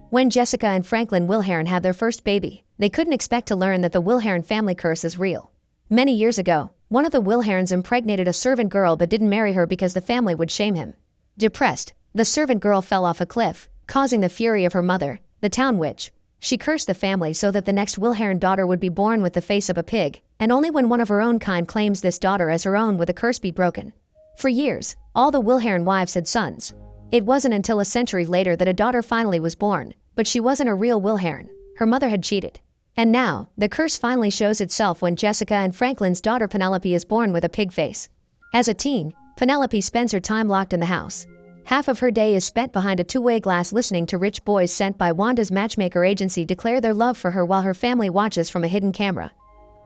When Jessica and Franklin Wilhern had their first baby, they couldn't expect to learn that the Wilhern family curse is real. Many years ago, one of the Wilherns impregnated a servant girl but didn't marry her because the family would shame him. Depressed, the servant girl fell off a cliff, causing the fury of her mother, the town witch. She cursed the family so that the next Wilhern daughter would be born with the face of a pig, and only when one of her own kind claims this daughter as her own would the curse be broken. For years, all the Wilhern wives had sons. It wasn't until a century later that a daughter finally was born, but she wasn't a real Wilhern. Her mother had cheated. And now, the curse finally shows itself when Jessica and Franklin's daughter Penelope is born with a pig face. As a teen, Penelope spends her time locked in the house. Half of her day is spent behind a two-way glass listening to rich boys sent by Wanda's matchmaker agency declare their love for her while her family watches from a hidden camera.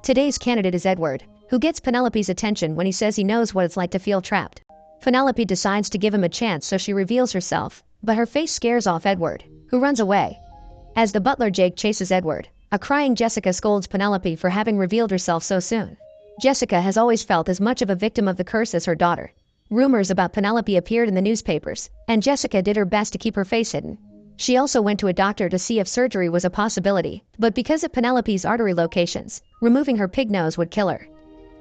Today's candidate is Edward, who gets Penelope's attention when he says he knows what it's like to feel trapped. Penelope decides to give him a chance, so she reveals herself, but her face scares off Edward, who runs away. As the butler Jake chases Edward, a crying Jessica scolds Penelope for having revealed herself so soon. Jessica has always felt as much of a victim of the curse as her daughter. Rumors about Penelope appeared in the newspapers, and Jessica did her best to keep her face hidden. She also went to a doctor to see if surgery was a possibility, but because of Penelope's artery locations, removing her pig nose would kill her.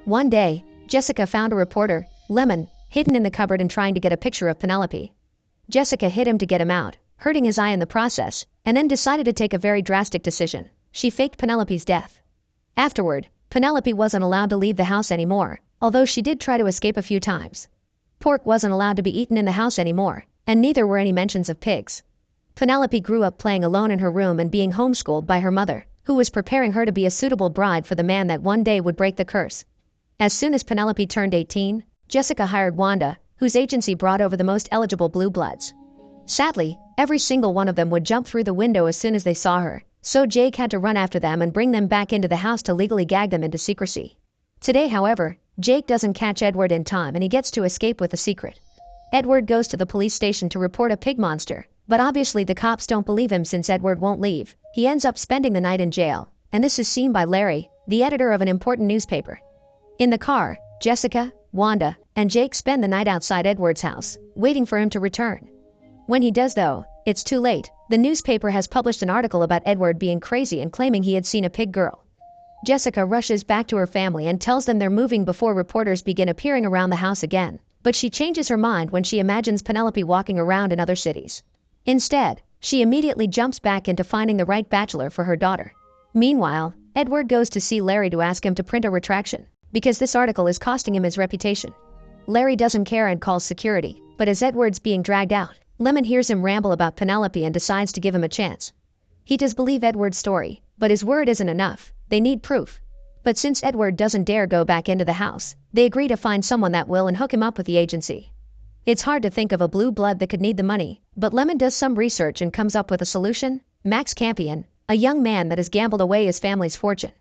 One day, Jessica found a reporter, Lemon, hidden in the cupboard and trying to get a picture of Penelope. Jessica hit him to get him out, hurting his eye in the process, and then decided to take a very drastic decision. She faked Penelope's death. Afterward, Penelope wasn't allowed to leave the house anymore, although she did try to escape a few times. Pork wasn't allowed to be eaten in the house anymore, and neither were any mentions of pigs. Penelope grew up playing alone in her room and being homeschooled by her mother, who was preparing her to be a suitable bride for the man that one day would break the curse. As soon as Penelope turned 18, Jessica hired Wanda, whose agency brought over the most eligible blue bloods. Sadly, every single one of them would jump through the window as soon as they saw her, so Jake had to run after them and bring them back into the house to legally gag them into secrecy. Today, however, Jake doesn't catch Edward in time and he gets to escape with a secret. Edward goes to the police station to report a pig monster, but obviously the cops don't believe him since Edward won't leave. He ends up spending the night in jail, and this is seen by Larry, the editor of an important newspaper. In the car, Jessica, Wanda, and Jake spend the night outside Edward's house, waiting for him to return. When he does though, it's too late. The newspaper has published an article about Edward being crazy and claiming he had seen a pig girl. Jessica rushes back to her family and tells them they're moving before reporters begin appearing around the house again, but she changes her mind when she imagines Penelope walking around in other cities. Instead, she immediately jumps back into finding the right bachelor for her daughter. Meanwhile, Edward goes to see Larry to ask him to print a retraction, because this article is costing him his reputation. Larry doesn't care and calls security, but as Edward's being dragged out, Lemon hears him ramble about Penelope and decides to give him a chance. He does believe Edward's story, but his word isn't enough. They need proof. But since Edward doesn't dare go back into the house, they agree to find someone that will and hook him up with the agency. It's hard to think of a blue blood that could need the money, but Lemon does some research and comes up with a solution. Max Campion, a young man that has gambled away his family's fortune.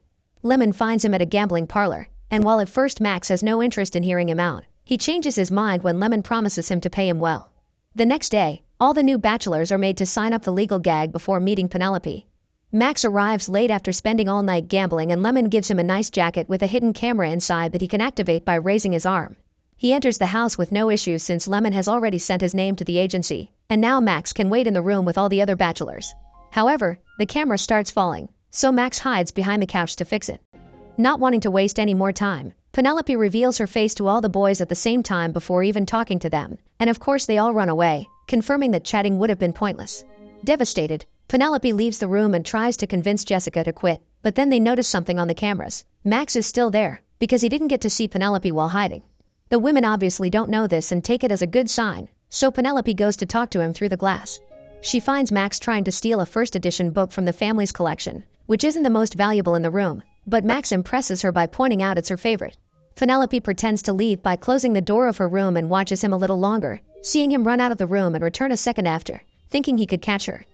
Lemon finds him at a gambling parlor, and while at first Max has no interest in hearing him out, he changes his mind when Lemon promises him to pay him well. The next day, all the new bachelors are made to sign up the legal gag before meeting Penelope. Max arrives late after spending all night gambling and Lemon gives him a nice jacket with a hidden camera inside that he can activate by raising his arm. He enters the house with no issues since Lemon has already sent his name to the agency, and now Max can wait in the room with all the other bachelors. However, the camera starts falling, so Max hides behind the couch to fix it. Not wanting to waste any more time, Penelope reveals her face to all the boys at the same time before even talking to them, and of course they all run away, confirming that chatting would have been pointless. Devastated, Penelope leaves the room and tries to convince Jessica to quit, but then they notice something on the cameras. Max is still there, because he didn't get to see Penelope while hiding. The women obviously don't know this and take it as a good sign, so Penelope goes to talk to him through the glass. She finds Max trying to steal a first edition book from the family's collection, which isn't the most valuable in the room, but Max impresses her by pointing out it's her favorite. Penelope pretends to leave by closing the door of her room and watches him a little longer, seeing him run out of the room and return a second after, thinking he could catch her.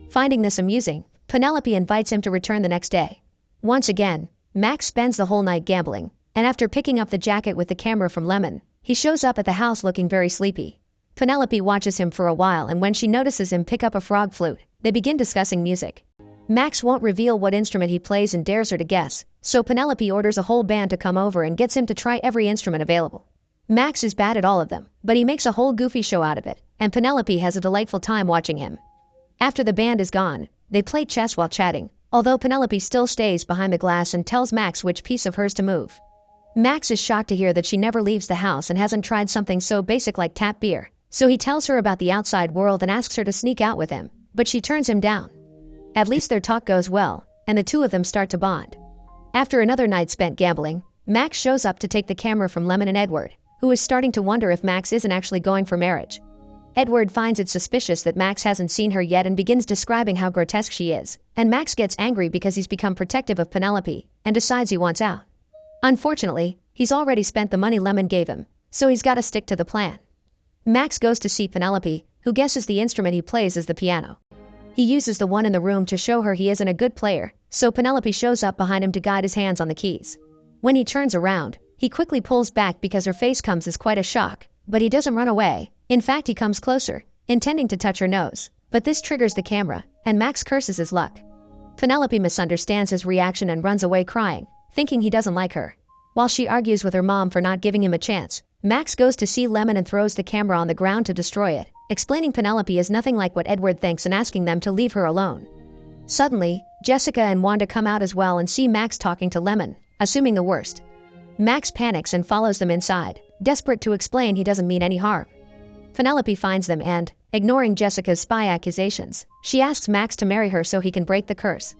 Finding this amusing, Penelope invites him to return the next day. Once again, Max spends the whole night gambling, and after picking up the jacket with the camera from Lemon, he shows up at the house looking very sleepy. Penelope watches him for a while, and when she notices him pick up a frog flute, they begin discussing music. Max won't reveal what instrument he plays and dares her to guess, so Penelope orders a whole band to come over and gets him to try every instrument available. Max is bad at all of them, but he makes a whole goofy show out of it, and Penelope has a delightful time watching him. After the band is gone, they play chess while chatting, although Penelope still stays behind the glass and tells Max which piece of hers to move. Max is shocked to hear that she never leaves the house and hasn't tried something so basic like tap beer, so he tells her about the outside world and asks her to sneak out with him, but she turns him down. At least their talk goes well, and the two of them start to bond. After another night spent gambling, Max shows up to take the camera from Lemon and Edward, who is starting to wonder if Max isn't actually going for marriage. Edward finds it suspicious that Max hasn't seen her yet and begins describing how grotesque she is, and Max gets angry because he's become protective of Penelope and decides he wants out. Unfortunately, he's already spent the money Lemon gave him, so he's gotta stick to the plan. Max goes to see Penelope, who guesses the instrument he plays is the piano. He uses the one in the room to show her he isn't a good player, so Penelope shows up behind him to guide his hands on the keys. When he turns around, he quickly pulls back because her face comes as quite a shock, but he doesn't run away. In fact, he comes closer, intending to touch her nose, but this triggers the camera, and Max curses his luck. Penelope misunderstands his reaction and runs away crying, thinking he doesn't like her. While she argues with her mom for not giving him a chance, Max goes to see Lemon and throws the camera on the ground to destroy it, explaining Penelope is nothing like what Edward thinks and asking them to leave her alone. Suddenly, Jessica and Wanda come out as well and see Max talking to Lemon, assuming the worst. Max panics and follows them inside, desperate to explain he doesn't mean any harm. Penelope finds them and, ignoring Jessica's spy accusations, she asks Max to marry her so he can break the curse.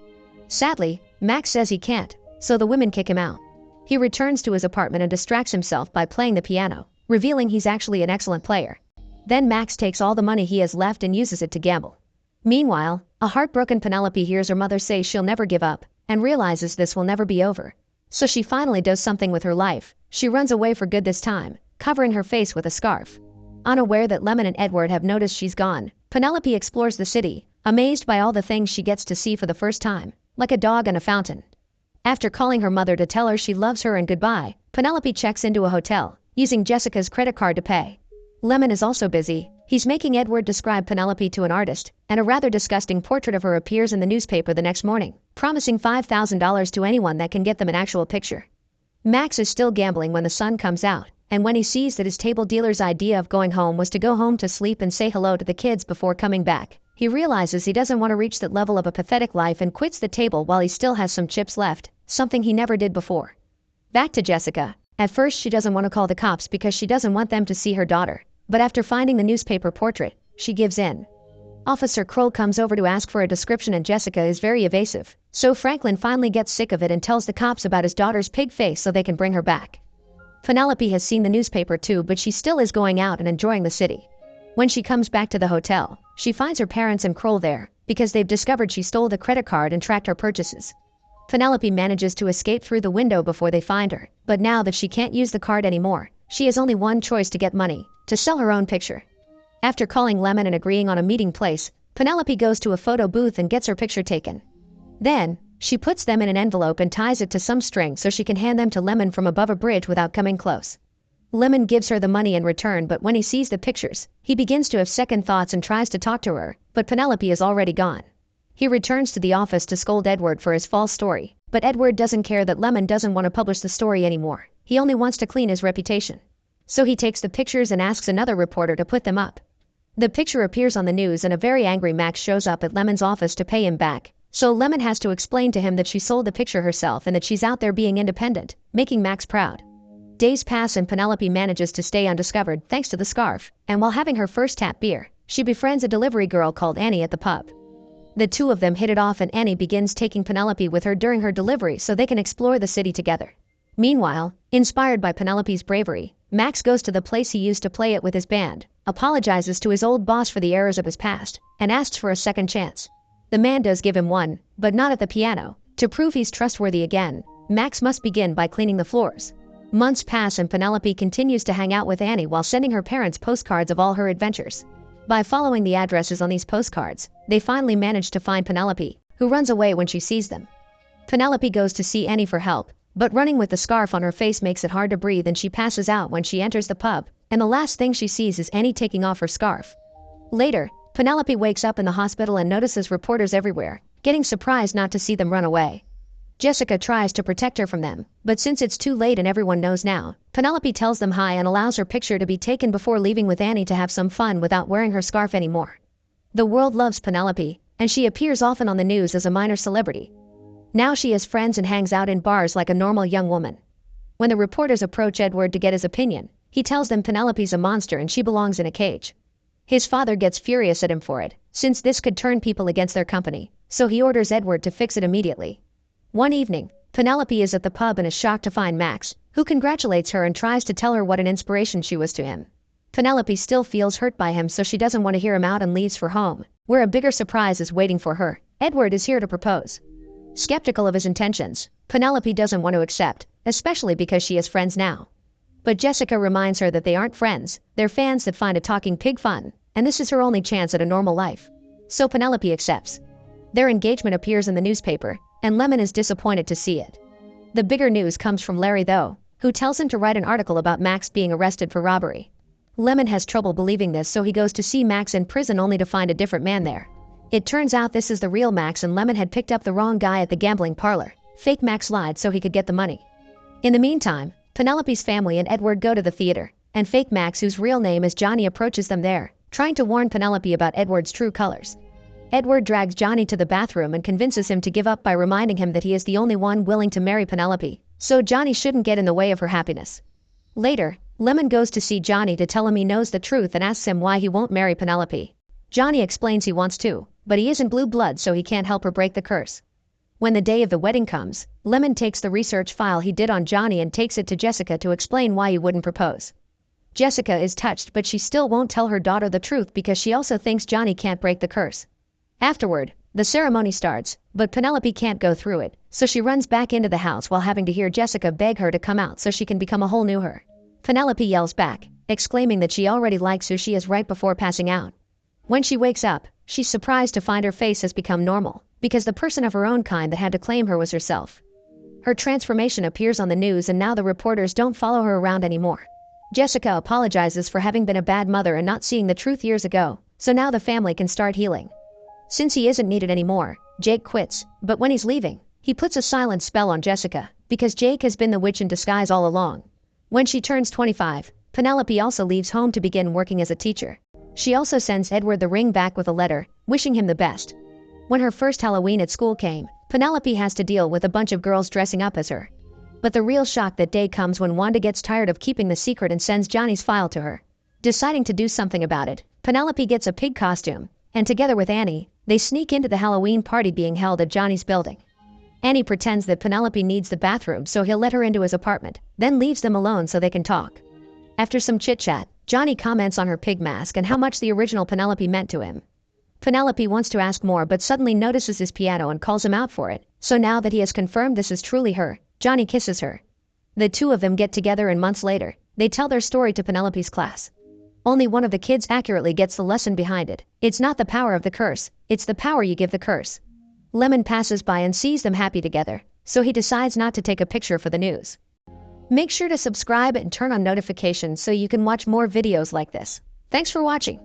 Sadly, Max says he can't, so the women kick him out. He returns to his apartment and distracts himself by playing the piano, revealing he's actually an excellent player. Then Max takes all the money he has left and uses it to gamble. Meanwhile, a heartbroken Penelope hears her mother say she'll never give up, and realizes this will never be over. So she finally does something with her life. She runs away for good this time, covering her face with a scarf. Unaware that Lemon and Edward have noticed she's gone, Penelope explores the city, amazed by all the things she gets to see for the first time, like a dog and a fountain. After calling her mother to tell her she loves her and goodbye, Penelope checks into a hotel, using Jessica's credit card to pay. Lemon is also busy. He's making Edward describe Penelope to an artist, and a rather disgusting portrait of her appears in the newspaper the next morning, promising $5,000 to anyone that can get them an actual picture. Max is still gambling when the sun comes out, and when he sees that his table dealer's idea of going home was to go home to sleep and say hello to the kids before coming back, he realizes he doesn't want to reach that level of a pathetic life and quits the table while he still has some chips left, something he never did before. Back to Jessica. At first she doesn't want to call the cops because she doesn't want them to see her daughter, but after finding the newspaper portrait, she gives in. Officer Kroll comes over to ask for a description and Jessica is very evasive, so Franklin finally gets sick of it and tells the cops about his daughter's pig face so they can bring her back. Penelope has seen the newspaper too, but she still is going out and enjoying the city. When she comes back to the hotel, she finds her parents and Kroll there, because they've discovered she stole the credit card and tracked her purchases. Penelope manages to escape through the window before they find her, but now that she can't use the card anymore, she has only one choice to get money, to sell her own picture. After calling Lemon and agreeing on a meeting place, Penelope goes to a photo booth and gets her picture taken. Then, she puts them in an envelope and ties it to some string so she can hand them to Lemon from above a bridge without coming close. Lemon gives her the money in return, but when he sees the pictures, he begins to have second thoughts and tries to talk to her, but Penelope is already gone. He returns to the office to scold Edward for his false story, but Edward doesn't care that Lemon doesn't want to publish the story anymore. He only wants to clean his reputation. So he takes the pictures and asks another reporter to put them up. The picture appears on the news and a very angry Max shows up at Lemon's office to pay him back, so Lemon has to explain to him that she sold the picture herself and that she's out there being independent, making Max proud. Days pass and Penelope manages to stay undiscovered thanks to the scarf, and while having her first tap beer, she befriends a delivery girl called Annie at the pub. The two of them hit it off and Annie begins taking Penelope with her during her delivery so they can explore the city together. Meanwhile, inspired by Penelope's bravery, Max goes to the place he used to play it with his band, apologizes to his old boss for the errors of his past, and asks for a second chance. The man does give him one, but not at the piano. To prove he's trustworthy again, Max must begin by cleaning the floors. Months pass and Penelope continues to hang out with Annie while sending her parents postcards of all her adventures. By following the addresses on these postcards, they finally manage to find Penelope, who runs away when she sees them. Penelope goes to see Annie for help, but running with the scarf on her face makes it hard to breathe and she passes out when she enters the pub, and the last thing she sees is Annie taking off her scarf. Later, Penelope wakes up in the hospital and notices reporters everywhere, getting surprised not to see them run away. Jessica tries to protect her from them, but since it's too late and everyone knows now, Penelope tells them hi and allows her picture to be taken before leaving with Annie to have some fun without wearing her scarf anymore. The world loves Penelope, and she appears often on the news as a minor celebrity. Now she has friends and hangs out in bars like a normal young woman. When the reporters approach Edward to get his opinion, he tells them Penelope's a monster and she belongs in a cage. His father gets furious at him for it, since this could turn people against their company, so he orders Edward to fix it immediately. One evening, Penelope is at the pub and is shocked to find Max, who congratulates her and tries to tell her what an inspiration she was to him. Penelope still feels hurt by him, so she doesn't want to hear him out and leaves for home, where a bigger surprise is waiting for her. Edward is here to propose. Skeptical of his intentions, Penelope doesn't want to accept, especially because she has friends now. But Jessica reminds her that they aren't friends, they're fans that find a talking pig fun, and this is her only chance at a normal life. So Penelope accepts. Their engagement appears in the newspaper, and Lemon is disappointed to see it. The bigger news comes from Larry though, who tells him to write an article about Max being arrested for robbery. Lemon has trouble believing this, so he goes to see Max in prison only to find a different man there. It turns out this is the real Max and Lemon had picked up the wrong guy at the gambling parlor. Fake Max lied so he could get the money. In the meantime, Penelope's family and Edward go to the theater, and fake Max, whose real name is Johnny, approaches them there, trying to warn Penelope about Edward's true colors. Edward drags Johnny to the bathroom and convinces him to give up by reminding him that he is the only one willing to marry Penelope, so Johnny shouldn't get in the way of her happiness. Later, Lemon goes to see Johnny to tell him he knows the truth and asks him why he won't marry Penelope. Johnny explains he wants to, but he isn't blue blood, so he can't help her break the curse. When the day of the wedding comes, Lemon takes the research file he did on Johnny and takes it to Jessica to explain why he wouldn't propose. Jessica is touched, but she still won't tell her daughter the truth because she also thinks Johnny can't break the curse. Afterward, the ceremony starts, but Penelope can't go through it, so she runs back into the house while having to hear Jessica beg her to come out so she can become a whole new her. Penelope yells back, exclaiming that she already likes who she is right before passing out. When she wakes up, she's surprised to find her face has become normal, because the person of her own kind that had to claim her was herself. Her transformation appears on the news and now the reporters don't follow her around anymore. Jessica apologizes for having been a bad mother and not seeing the truth years ago, so now the family can start healing. Since he isn't needed anymore, Jake quits, but when he's leaving, he puts a silent spell on Jessica, because Jake has been the witch in disguise all along. When she turns 25, Penelope also leaves home to begin working as a teacher. She also sends Edward the ring back with a letter, wishing him the best. When her first Halloween at school came, Penelope has to deal with a bunch of girls dressing up as her. But the real shock that day comes when Wanda gets tired of keeping the secret and sends Johnny's file to her. Deciding to do something about it, Penelope gets a pig costume, and together with Annie, they sneak into the Halloween party being held at Johnny's building. Annie pretends that Penelope needs the bathroom, so he'll let her into his apartment, then leaves them alone so they can talk. After some chit-chat, Johnny comments on her pig mask and how much the original Penelope meant to him. Penelope wants to ask more but suddenly notices his piano and calls him out for it, so now that he has confirmed this is truly her, Johnny kisses her. The two of them get together and months later, they tell their story to Penelope's class. Only one of the kids accurately gets the lesson behind it. It's not the power of the curse, it's the power you give the curse. Lemon passes by and sees them happy together, so he decides not to take a picture for the news. Make sure to subscribe and turn on notifications so you can watch more videos like this. Thanks for watching.